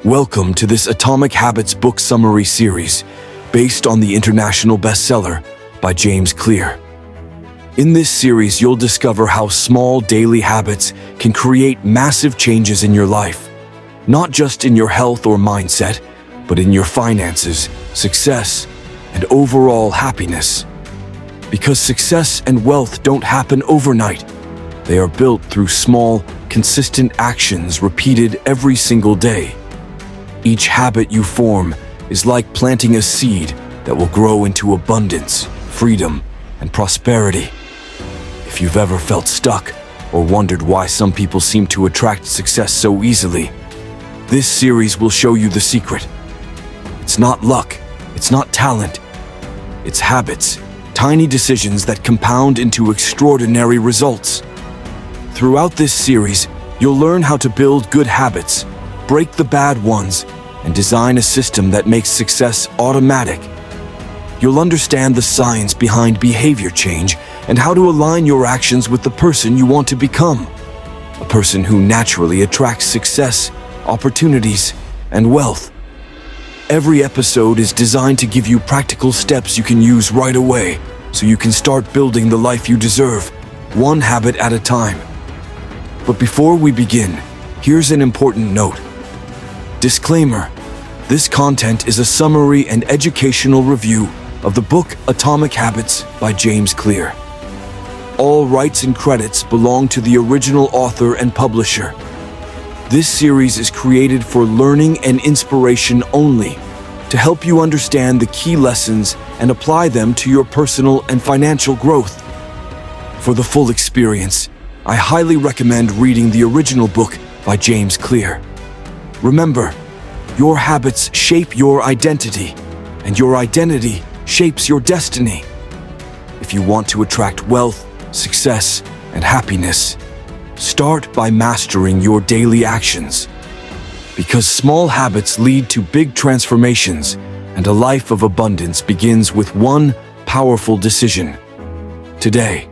Welcome to this Atomic Habits book summary series based on the international bestseller by James Clear. In this series, you'll discover how small daily habits can create massive changes in your life, not just in your health or mindset, but in your finances, success, and overall happiness. Because success and wealth don't happen overnight. They are built through small, consistent actions repeated every single day. Each habit you form is like planting a seed that will grow into abundance, freedom, and prosperity. If you've ever felt stuck or wondered why some people seem to attract success so easily, this series will show you the secret. It's not luck, it's not talent, it's habits, tiny decisions that compound into extraordinary results. Throughout this series, you'll learn how to build good habits, break the bad ones, and design a system that makes success automatic. You'll understand the science behind behavior change and how to align your actions with the person you want to become. A person who naturally attracts success, opportunities, and wealth. Every episode is designed to give you practical steps you can use right away so you can start building the life you deserve, one habit at a time. But before we begin, here's an important note. Disclaimer: this content is a summary and educational review of the book Atomic Habits by James Clear. All rights and credits belong to the original author and publisher. This series is created for learning and inspiration only, to help you understand the key lessons and apply them to your personal and financial growth. For the full experience, I highly recommend reading the original book by James Clear. Remember, your habits shape your identity, and your identity shapes your destiny. If you want to attract wealth, success, and happiness, start by mastering your daily actions. Because small habits lead to big transformations, and a life of abundance begins with one powerful decision today.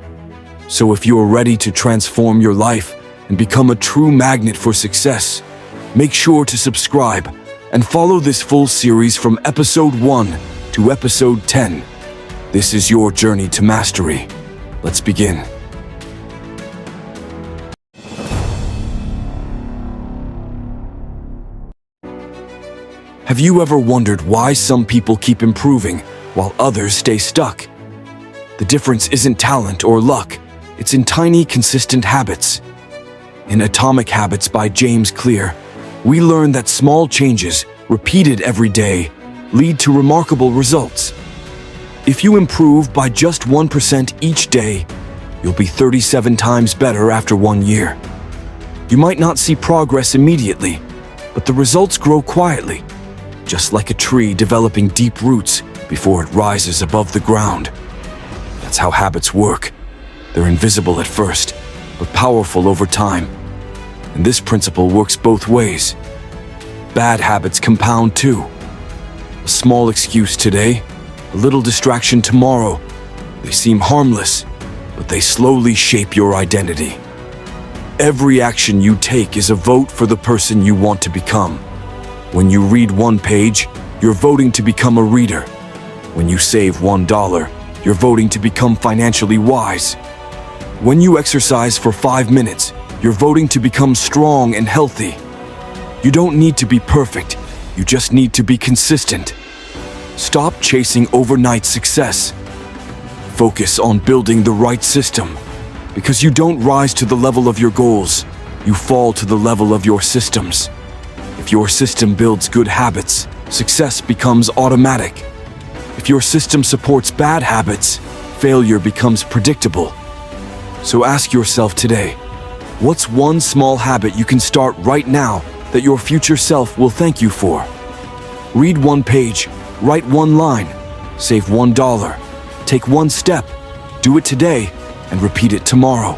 So if you are ready to transform your life and become a true magnet for success, make sure to subscribe and follow this full series from episode 1 to episode 10. This is your journey to mastery. Let's begin. Have you ever wondered why some people keep improving while others stay stuck? The difference isn't talent or luck, it's in tiny, consistent habits. In Atomic Habits by James Clear, we learn that small changes, repeated every day, lead to remarkable results. If you improve by just 1% each day, you'll be 37 times better after 1 year. You might not see progress immediately, but the results grow quietly, just like a tree developing deep roots before it rises above the ground. That's how habits work. They're invisible at first, but powerful over time. And this principle works both ways. Bad habits compound too. A small excuse today, a little distraction tomorrow. They seem harmless, but they slowly shape your identity. Every action you take is a vote for the person you want to become. When you read one page, you're voting to become a reader. When you save $1, you're voting to become financially wise. When you exercise for 5 minutes, you're voting to become strong and healthy. You don't need to be perfect, you just need to be consistent. Stop chasing overnight success. Focus on building the right system, because you don't rise to the level of your goals, you fall to the level of your systems. If your system builds good habits, success becomes automatic. If your system supports bad habits, failure becomes predictable. So ask yourself today, what's one small habit you can start right now that your future self will thank you for? Read one page, write one line, save $1, take one step, do it today, and repeat it tomorrow.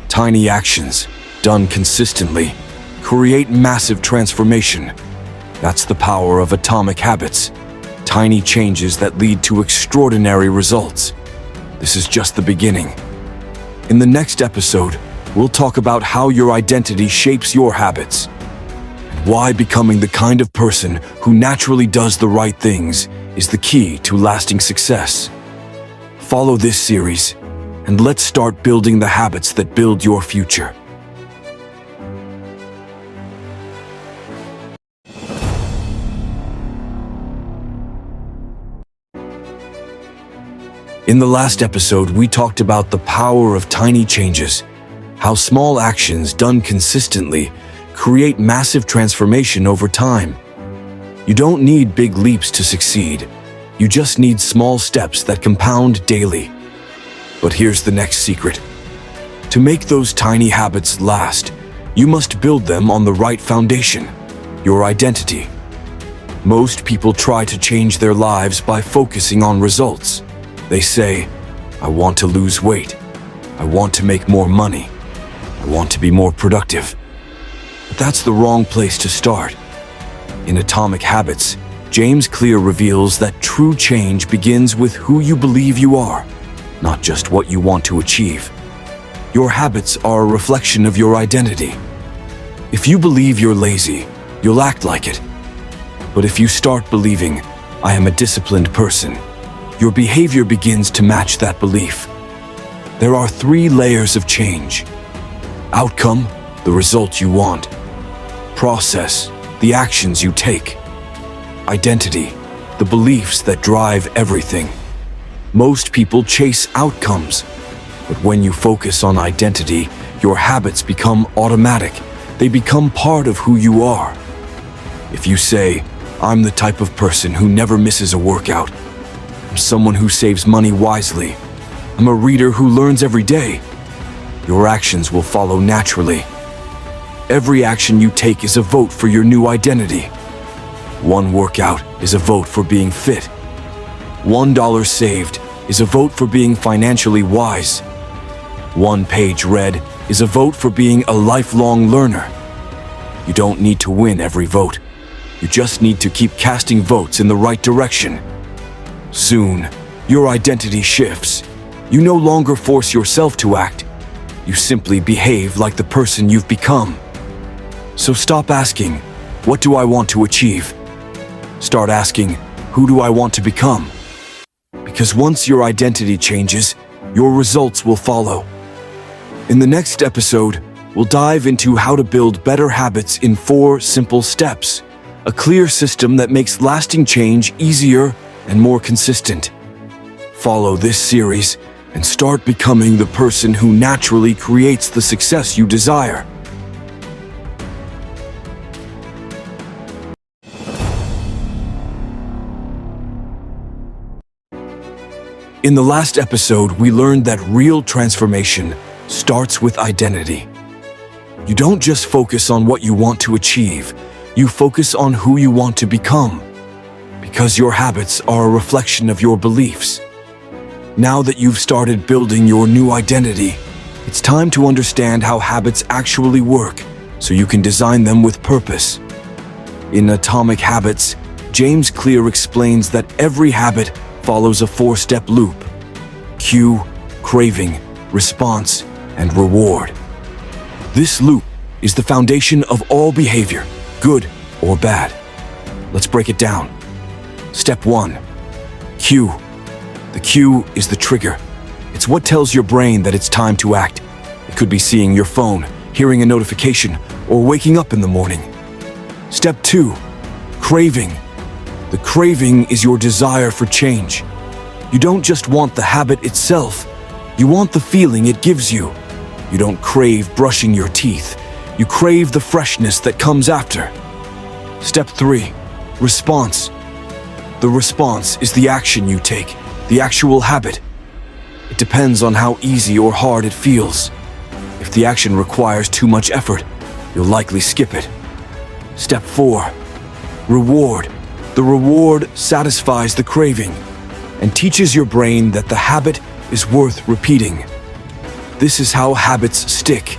Tiny actions, done consistently, create massive transformation. That's the power of Atomic Habits. Tiny changes that lead to extraordinary results. This is just the beginning. In the next episode, we'll talk about how your identity shapes your habits. And why becoming the kind of person who naturally does the right things is the key to lasting success. Follow this series, and let's start building the habits that build your future. In the last episode, we talked about the power of tiny changes, how small actions done consistently create massive transformation over time. You don't need big leaps to succeed. You just need small steps that compound daily. But here's the next secret. To make those tiny habits last, you must build them on the right foundation, your identity. Most people try to change their lives by focusing on results. They say, I want to lose weight. I want to make more money. I want to be more productive. But that's the wrong place to start. In Atomic Habits, James Clear reveals that true change begins with who you believe you are, not just what you want to achieve. Your habits are a reflection of your identity. If you believe you're lazy, you'll act like it. But if you start believing, I am a disciplined person, your behavior begins to match that belief. There are 3 layers of change. Outcome, the result you want. Process, the actions you take. Identity, the beliefs that drive everything. Most people chase outcomes, but when you focus on identity, your habits become automatic. They become part of who you are. If you say, I'm the type of person who never misses a workout, I'm someone who saves money wisely, I'm a reader who learns every day, your actions will follow naturally. Every action you take is a vote for your new identity. One workout is a vote for being fit. $1 saved is a vote for being financially wise. 1 page read is a vote for being a lifelong learner. You don't need to win every vote. You just need to keep casting votes in the right direction. Soon, your identity shifts. You no longer force yourself to act. You simply behave like the person you've become. So stop asking, what do I want to achieve? Start asking, who do I want to become? Because once your identity changes, your results will follow. In the next episode, we'll dive into how to build better habits in 4 simple steps, a clear system that makes lasting change easier and more consistent. Follow this series and start becoming the person who naturally creates the success you desire. In the last episode, we learned that real transformation starts with identity. You don't just focus on what you want to achieve, you focus on who you want to become. Because your habits are a reflection of your beliefs. Now that you've started building your new identity, it's time to understand how habits actually work so you can design them with purpose. In Atomic Habits, James Clear explains that every habit follows a 4-step loop: cue, craving, response, and reward. This loop is the foundation of all behavior, good or bad. Let's break it down. Step 1. Cue. The cue is the trigger. It's what tells your brain that it's time to act. It could be seeing your phone, hearing a notification, or waking up in the morning. Step 2. Craving. The craving is your desire for change. You don't just want the habit itself, you want the feeling it gives you. You don't crave brushing your teeth, you crave the freshness that comes after. Step 3. Response. The response is the action you take, the actual habit. It depends on how easy or hard it feels. If the action requires too much effort, you'll likely skip it. Step 4. Reward. The reward satisfies the craving and teaches your brain that the habit is worth repeating. This is how habits stick.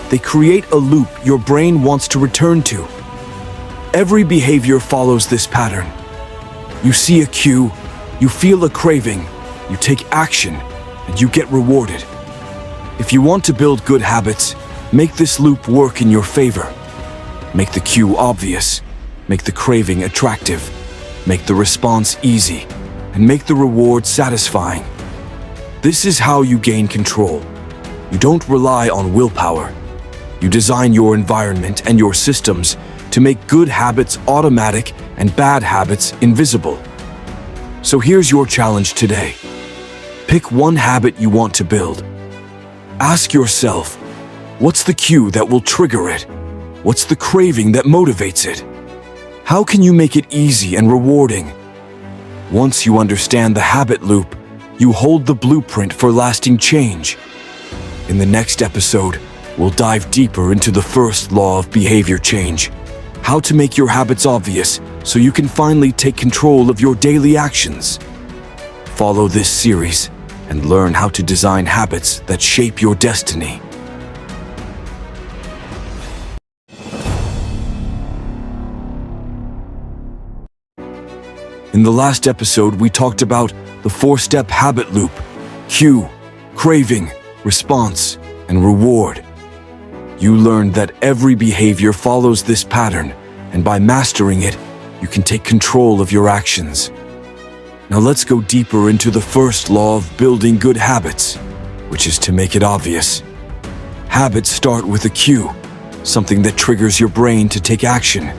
They create a loop your brain wants to return to. Every behavior follows this pattern. You see a cue, you feel a craving, you take action, and you get rewarded. If you want to build good habits, make this loop work in your favor. Make the cue obvious. Make the craving attractive. Make the response easy. And make the reward satisfying. This is how you gain control. You don't rely on willpower. You design your environment and your systems to make good habits automatic and bad habits invisible. So here's your challenge today. Pick one habit you want to build. Ask yourself, what's the cue that will trigger it? What's the craving that motivates it? How can you make it easy and rewarding? Once you understand the habit loop, you hold the blueprint for lasting change. In the next episode, we'll dive deeper into the first law of behavior change, how to make your habits obvious so you can finally take control of your daily actions. Follow this series and learn how to design habits that shape your destiny. In the last episode, we talked about the 4-step habit loop: cue, craving, response, and reward. You learned that every behavior follows this pattern, and by mastering it, you can take control of your actions. Now let's go deeper into the first law of building good habits, which is to make it obvious. Habits start with a cue, something that triggers your brain to take action.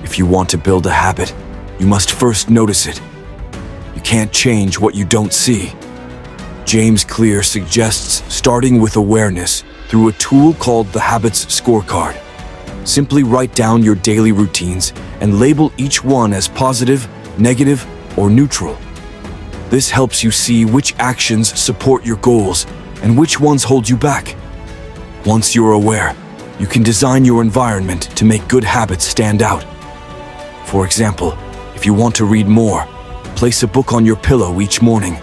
If you want to build a habit, you must first notice it. You can't change what you don't see. James Clear suggests starting with awareness through a tool called the Habits Scorecard. Simply write down your daily routines and label each one as positive, negative, or neutral. This helps you see which actions support your goals and which ones hold you back. Once you're aware, you can design your environment to make good habits stand out. For example, if you want to read more, place a book on your pillow each morning.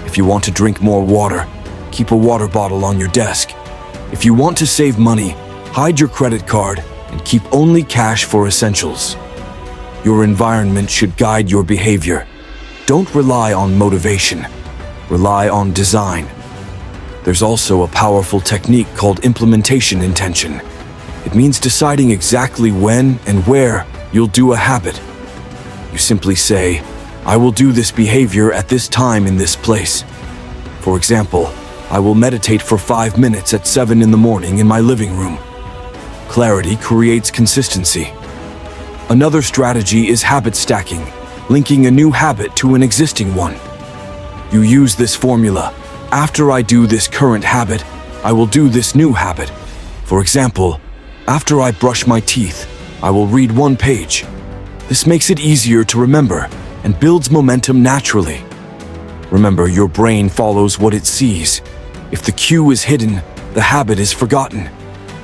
If you want to drink more water, keep a water bottle on your desk. If you want to save money, hide your credit card and keep only cash for essentials. Your environment should guide your behavior. Don't rely on motivation. Rely on design. There's also a powerful technique called implementation intention. It means deciding exactly when and where you'll do a habit. You simply say, I will do this behavior at this time in this place. For example, I will meditate for 5 minutes at 7 in the morning in my living room. Clarity creates consistency. Another strategy is habit stacking, linking a new habit to an existing one. You use this formula. After I do this current habit, I will do this new habit. For example, after I brush my teeth, I will read 1 page. This makes it easier to remember and builds momentum naturally. Remember, your brain follows what it sees. If the cue is hidden, the habit is forgotten.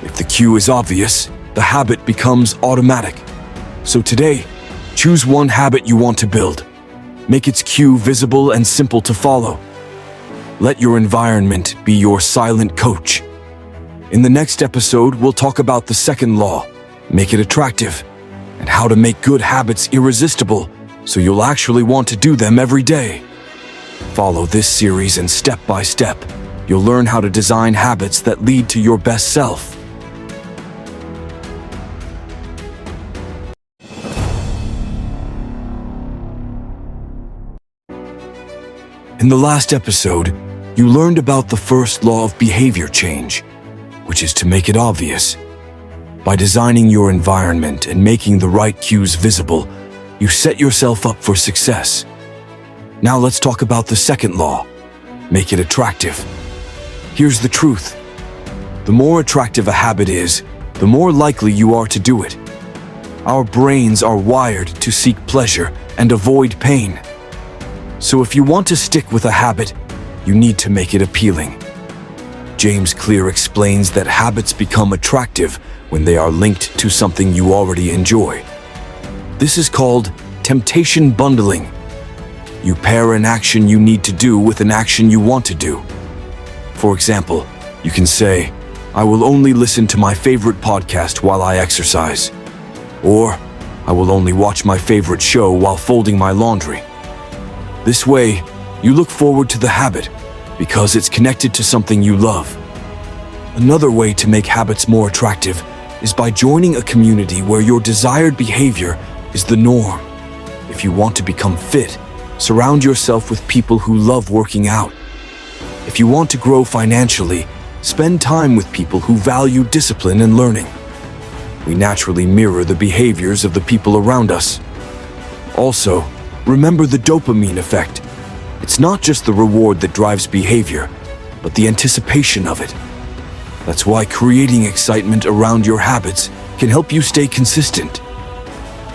If the cue is obvious, the habit becomes automatic. So today, choose one habit you want to build. Make its cue visible and simple to follow. Let your environment be your silent coach. In the next episode, we'll talk about the second law, make it attractive, and how to make good habits irresistible so you'll actually want to do them every day. Follow this series and step by step, you'll learn how to design habits that lead to your best self. In the last episode, you learned about the first law of behavior change, which is to make it obvious. By designing your environment and making the right cues visible, you set yourself up for success. Now let's talk about the second law, make it attractive. Here's the truth. The more attractive a habit is, the more likely you are to do it. Our brains are wired to seek pleasure and avoid pain. So if you want to stick with a habit, you need to make it appealing. James Clear explains that habits become attractive when they are linked to something you already enjoy. This is called temptation bundling. You pair an action you need to do with an action you want to do. For example, you can say, I will only listen to my favorite podcast while I exercise. Or, I will only watch my favorite show while folding my laundry. This way, you look forward to the habit because it's connected to something you love. Another way to make habits more attractive is by joining a community where your desired behavior is the norm. If you want to become fit, surround yourself with people who love working out. If you want to grow financially, spend time with people who value discipline and learning. We naturally mirror the behaviors of the people around us. Also, remember the dopamine effect. It's not just the reward that drives behavior, but the anticipation of it. That's why creating excitement around your habits can help you stay consistent.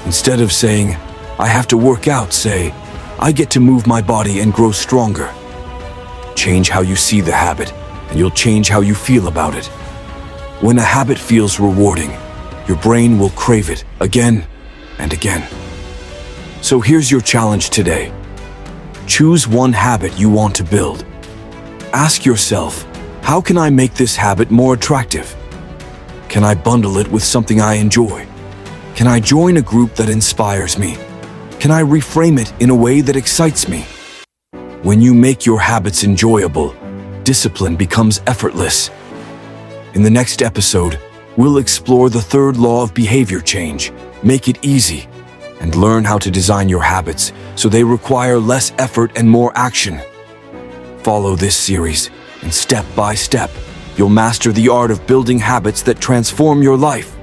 Instead of saying, "I have to work out," say, "I get to move my body and grow stronger." Change how you see the habit, and you'll change how you feel about it. When a habit feels rewarding, your brain will crave it again and again. So here's your challenge today. Choose one habit you want to build. Ask yourself, how can I make this habit more attractive? Can I bundle it with something I enjoy? Can I join a group that inspires me? Can I reframe it in a way that excites me? When you make your habits enjoyable, discipline becomes effortless. In the next episode, we'll explore the third law of behavior change, make it easy, and learn how to design your habits so they require less effort and more action. Follow this series, and step by step, you'll master the art of building habits that transform your life.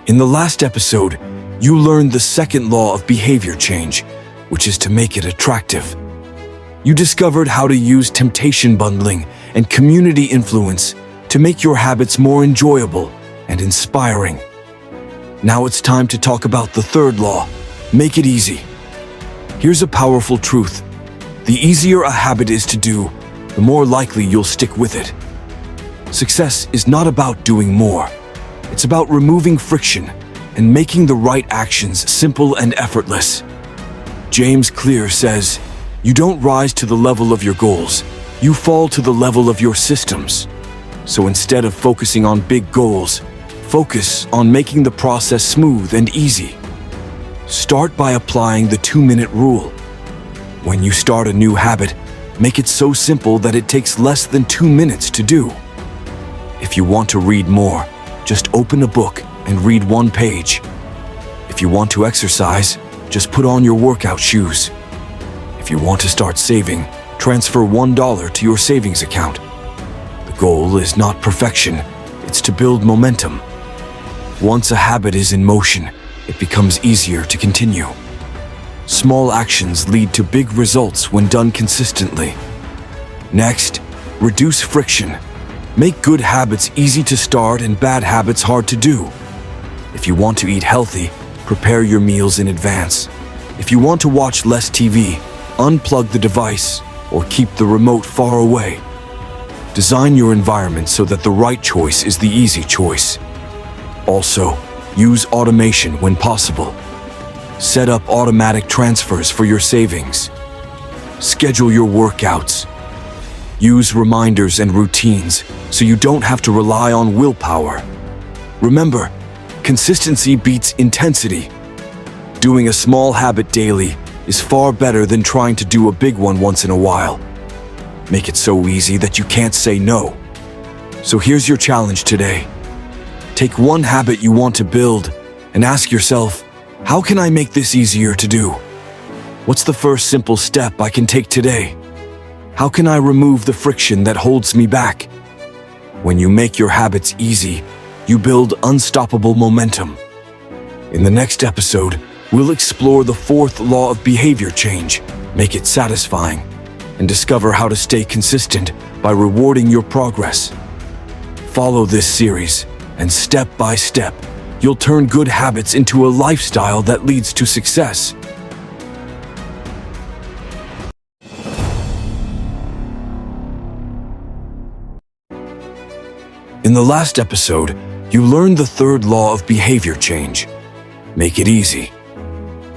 In the last episode, you learned the second law of behavior change, which is to make it attractive. You discovered how to use temptation bundling and community influence to make your habits more enjoyable and inspiring. Now it's time to talk about the third law, make it easy. Here's a powerful truth. The easier a habit is to do, the more likely you'll stick with it. Success is not about doing more. It's about removing friction and making the right actions simple and effortless. James Clear says, "You don't rise to the level of your goals, you fall to the level of your systems." So instead of focusing on big goals, focus on making the process smooth and easy. Start by applying the 2-minute rule. When you start a new habit, make it so simple that it takes less than 2 minutes to do. If you want to read more, just open a book and read 1 page. If you want to exercise, just put on your workout shoes. If you want to start saving, transfer $1 to your savings account. The goal is not perfection, it's to build momentum. Once a habit is in motion, it becomes easier to continue. Small actions lead to big results when done consistently. Next, reduce friction. Make good habits easy to start and bad habits hard to do. If you want to eat healthy, prepare your meals in advance. If you want to watch less TV, unplug the device or keep the remote far away. Design your environment so that the right choice is the easy choice. Also, use automation when possible. Set up automatic transfers for your savings. Schedule your workouts. Use reminders and routines so you don't have to rely on willpower. Remember, consistency beats intensity. Doing a small habit daily is far better than trying to do a big one once in a while. Make it so easy that you can't say no. So here's your challenge today. Take one habit you want to build and ask yourself, how can I make this easier to do? What's the first simple step I can take today? How can I remove the friction that holds me back? When you make your habits easy, you build unstoppable momentum. In the next episode, we'll explore the fourth law of behavior change, make it satisfying, and discover how to stay consistent by rewarding your progress. Follow this series, and step by step, you'll turn good habits into a lifestyle that leads to success. In the last episode, you learned the third law of behavior change, make it easy.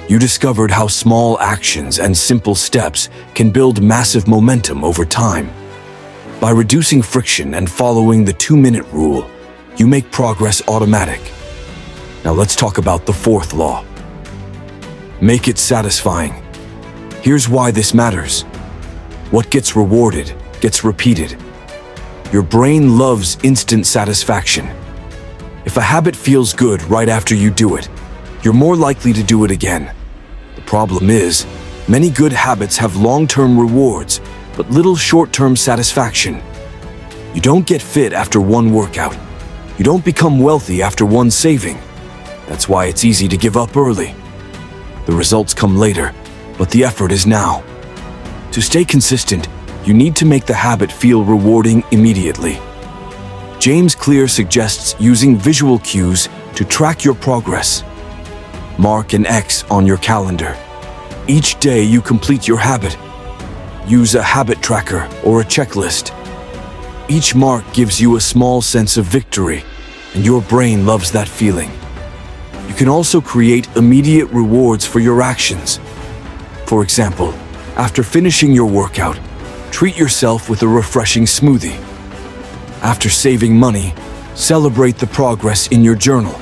You discovered how small actions and simple steps can build massive momentum over time. By reducing friction and following the 2-minute rule, you make progress automatic. Now let's talk about the fourth law. Make it satisfying. Here's why this matters. What gets rewarded gets repeated. Your brain loves instant satisfaction. If a habit feels good right after you do it, you're more likely to do it again. The problem is, many good habits have long-term rewards, but little short-term satisfaction. You don't get fit after one workout. You don't become wealthy after one saving. That's why it's easy to give up early. The results come later, but the effort is now. To stay consistent, you need to make the habit feel rewarding immediately. James Clear suggests using visual cues to track your progress. Mark an X on your calendar. Each day you complete your habit. Use a habit tracker or a checklist. Each mark gives you a small sense of victory, and your brain loves that feeling. You can also create immediate rewards for your actions. For example, after finishing your workout, treat yourself with a refreshing smoothie. After saving money, celebrate the progress in your journal.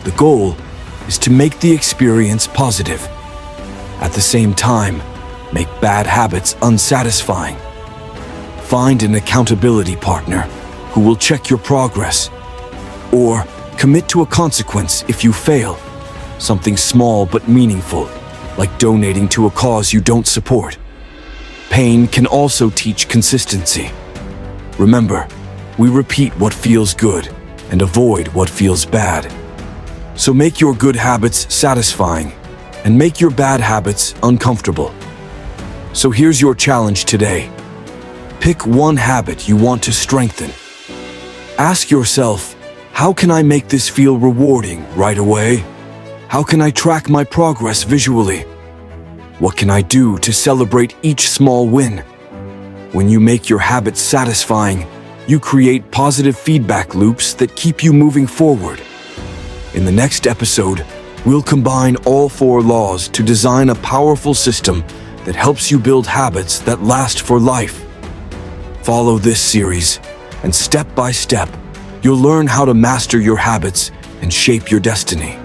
The goal is to make the experience positive. At the same time, make bad habits unsatisfying. Find an accountability partner who will check your progress, or commit to a consequence if you fail, something small but meaningful, like donating to a cause you don't support. Pain can also teach consistency. Remember, we repeat what feels good and avoid what feels bad. So make your good habits satisfying and make your bad habits uncomfortable. So here's your challenge today. Pick one habit you want to strengthen. Ask yourself, how can I make this feel rewarding right away? How can I track my progress visually? What can I do to celebrate each small win? When you make your habits satisfying, you create positive feedback loops that keep you moving forward. In the next episode, we'll combine all 4 laws to design a powerful system that helps you build habits that last for life. Follow this series, and step by step, you'll learn how to master your habits and shape your destiny.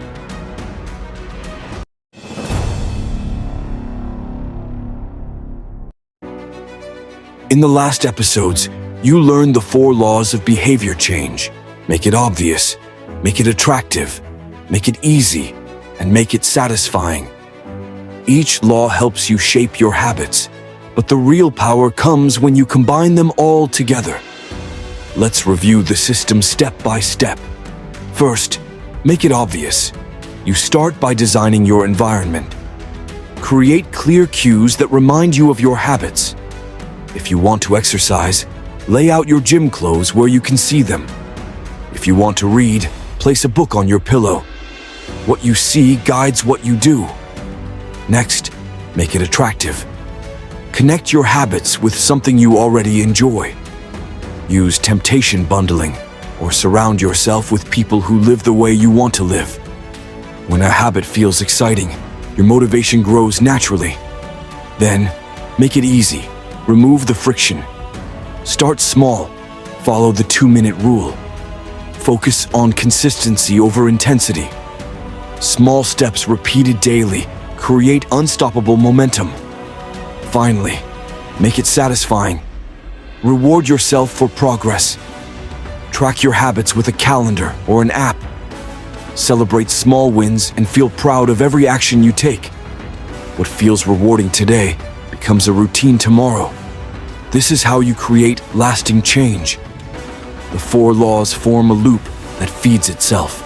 In the last episodes, you learned the 4 laws of behavior change. Make it obvious, make it attractive, make it easy, and make it satisfying. Each law helps you shape your habits, but the real power comes when you combine them all together. Let's review the system step by step. First, make it obvious. You start by designing your environment. Create clear cues that remind you of your habits. If you want to exercise, lay out your gym clothes where you can see them. If you want to read, place a book on your pillow. What you see guides what you do. Next, make it attractive. Connect your habits with something you already enjoy. Use temptation bundling, or surround yourself with people who live the way you want to live. When a habit feels exciting, your motivation grows naturally. Then, make it easy. Remove the friction. Start small. Follow the 2-minute rule. Focus on consistency over intensity. Small steps repeated daily create unstoppable momentum. Finally, make it satisfying. Reward yourself for progress. Track your habits with a calendar or an app. Celebrate small wins and feel proud of every action you take. What feels rewarding today becomes a routine tomorrow. This is how you create lasting change. The 4 laws form a loop that feeds itself.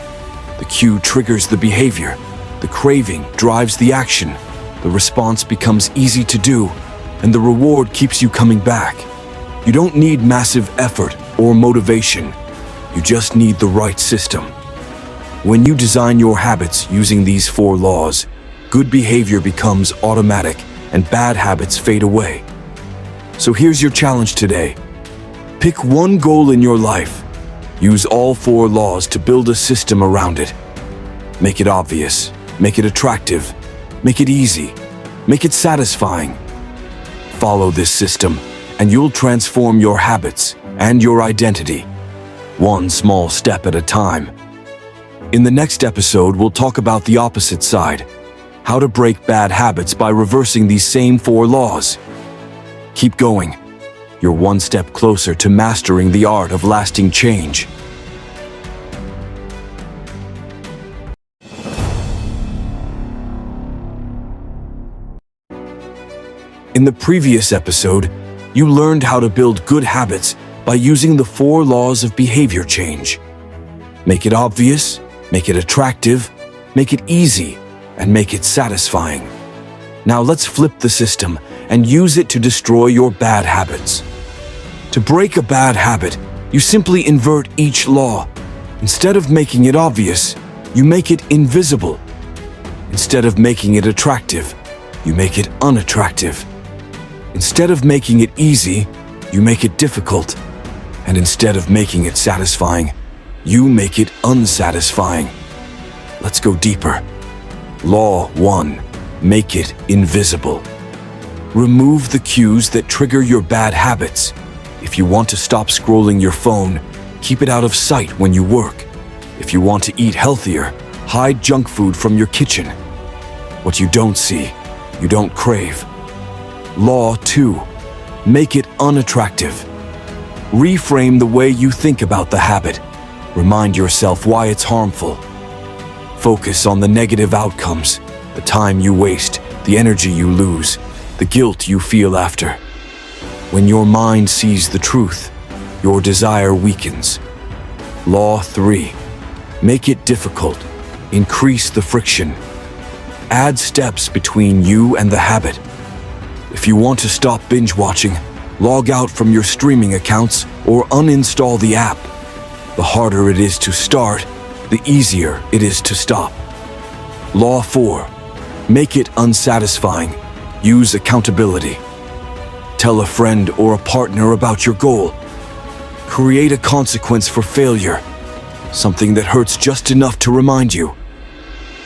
The cue triggers the behavior. The craving drives the action. The response becomes easy to do, and the reward keeps you coming back. You don't need massive effort or motivation. You just need the right system. When you design your habits using these 4 laws, good behavior becomes automatic and bad habits fade away. So here's your challenge today. Pick one goal in your life. Use all 4 laws to build a system around it. Make it obvious, make it attractive, make it easy, make it satisfying. Follow this system, and you'll transform your habits and your identity, one small step at a time. In the next episode, we'll talk about the opposite side, how to break bad habits by reversing these same 4 laws. Keep going. You're one step closer to mastering the art of lasting change. In the previous episode, you learned how to build good habits by using the 4 laws of behavior change. Make it obvious, make it attractive, make it easy, and make it satisfying. Now let's flip the system and use it to destroy your bad habits. To break a bad habit, you simply invert each law. Instead of making it obvious, you make it invisible. Instead of making it attractive, you make it unattractive. Instead of making it easy, you make it difficult. And instead of making it satisfying, you make it unsatisfying. Let's go deeper. Law 1. Make it invisible. Remove the cues that trigger your bad habits. If you want to stop scrolling your phone, keep it out of sight when you work. If you want to eat healthier, hide junk food from your kitchen. What you don't see, you don't crave. Law 2. Make it unattractive. Reframe the way you think about the habit. Remind yourself why it's harmful. Focus on the negative outcomes, the time you waste, the energy you lose, the guilt you feel after. When your mind sees the truth, your desire weakens. Law 3. Make it difficult. Increase the friction. Add steps between you and the habit. If you want to stop binge watching, log out from your streaming accounts or uninstall the app. The harder it is to start, the easier it is to stop. Law 4. Make it unsatisfying. Use accountability. Tell a friend or a partner about your goal. Create a consequence for failure, something that hurts just enough to remind you.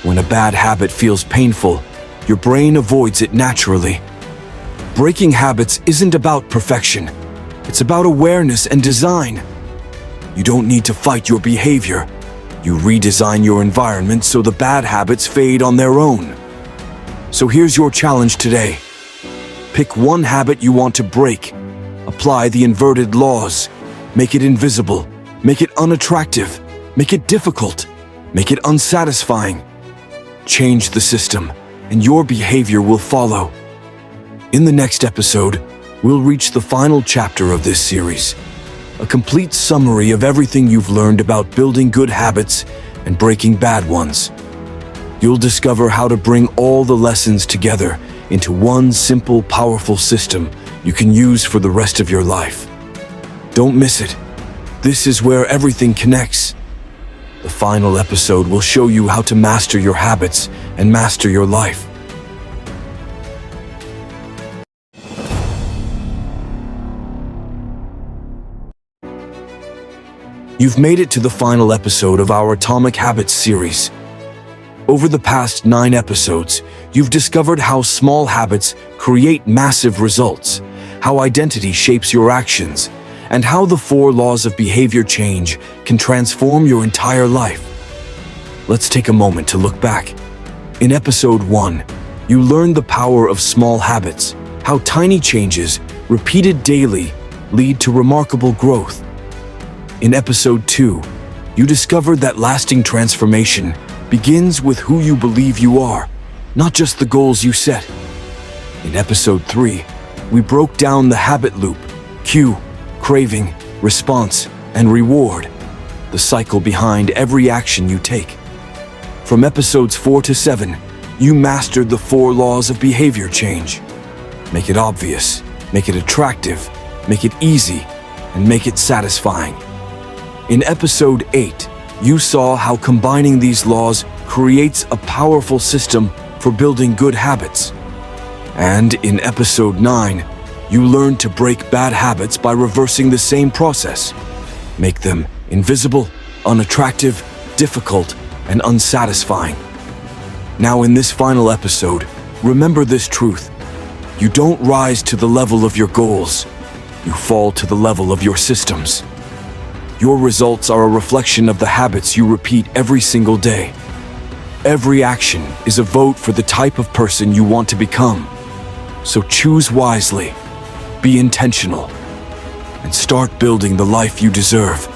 When a bad habit feels painful, your brain avoids it naturally. Breaking habits isn't about perfection. It's about awareness and design. You don't need to fight your behavior. You redesign your environment so the bad habits fade on their own. So here's your challenge today. Pick one habit you want to break. Apply the inverted laws. Make it invisible. Make it unattractive. Make it difficult. Make it unsatisfying. Change the system, and your behavior will follow. In the next episode, we'll reach the final chapter of this series, a complete summary of everything you've learned about building good habits and breaking bad ones. You'll discover how to bring all the lessons together into one simple, powerful system you can use for the rest of your life. Don't miss it. This is where everything connects. The final episode will show you how to master your habits and master your life. You've made it to the final episode of our Atomic Habits series. Over the past 9 episodes, you've discovered how small habits create massive results, how identity shapes your actions, and how the 4 laws of behavior change can transform your entire life. Let's take a moment to look back. In episode 1, you learned the power of small habits, how tiny changes, repeated daily, lead to remarkable growth. In episode 2, you discovered that lasting transformation begins with who you believe you are, not just the goals you set. In episode 3, we broke down the habit loop: cue, craving, response, and reward, the cycle behind every action you take. From episodes 4 to 7, you mastered the 4 laws of behavior change. Make it obvious, make it attractive, make it easy, and make it satisfying. In episode 8, you saw how combining these laws creates a powerful system for building good habits. And in episode 9, you learned to break bad habits by reversing the same process. Make them invisible, unattractive, difficult, and unsatisfying. Now in this final episode, remember this truth. You don't rise to the level of your goals. You fall to the level of your systems. Your results are a reflection of the habits you repeat every single day. Every action is a vote for the type of person you want to become. So choose wisely, be intentional, and start building the life you deserve.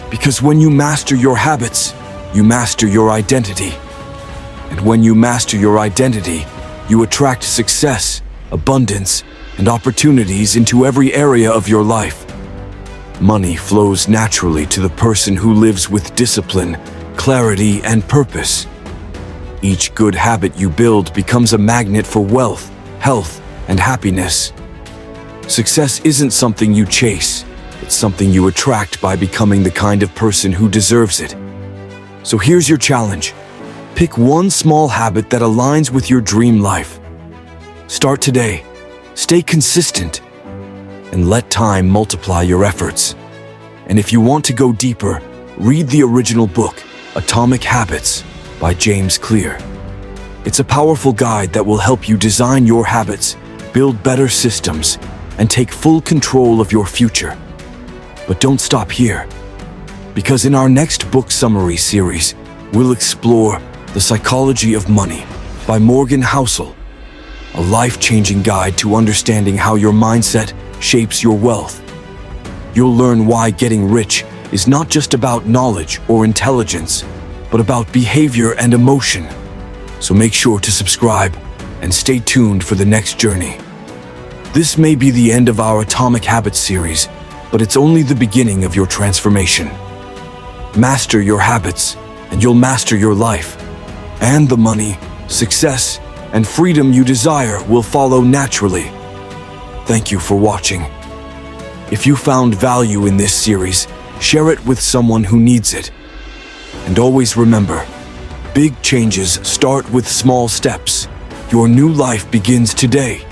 Because when you master your habits, you master your identity. And when you master your identity, you attract success, abundance, and opportunities into every area of your life. Money flows naturally to the person who lives with discipline, clarity, and purpose. Each good habit you build becomes a magnet for wealth, health, and happiness. Success isn't something you chase, it's something you attract by becoming the kind of person who deserves it. So here's your challenge. Pick one small habit that aligns with your dream life. Start today, stay consistent, and let time multiply your efforts. And if you want to go deeper, read the original book, Atomic Habits, by James Clear. It's a powerful guide that will help you design your habits, build better systems, and take full control of your future. But don't stop here, because in our next book summary series, we'll explore The Psychology of Money by Morgan Housel, a life-changing guide to understanding how your mindset shapes your wealth. You'll learn why getting rich is not just about knowledge or intelligence, but about behavior and emotion. So make sure to subscribe and stay tuned for the next journey. This may be the end of our Atomic Habits series, but it's only the beginning of your transformation. Master your habits, and you'll master your life. And the money, success, and freedom you desire will follow naturally. Thank you for watching. If you found value in this series, share it with someone who needs it. And always remember, big changes start with small steps. Your new life begins today.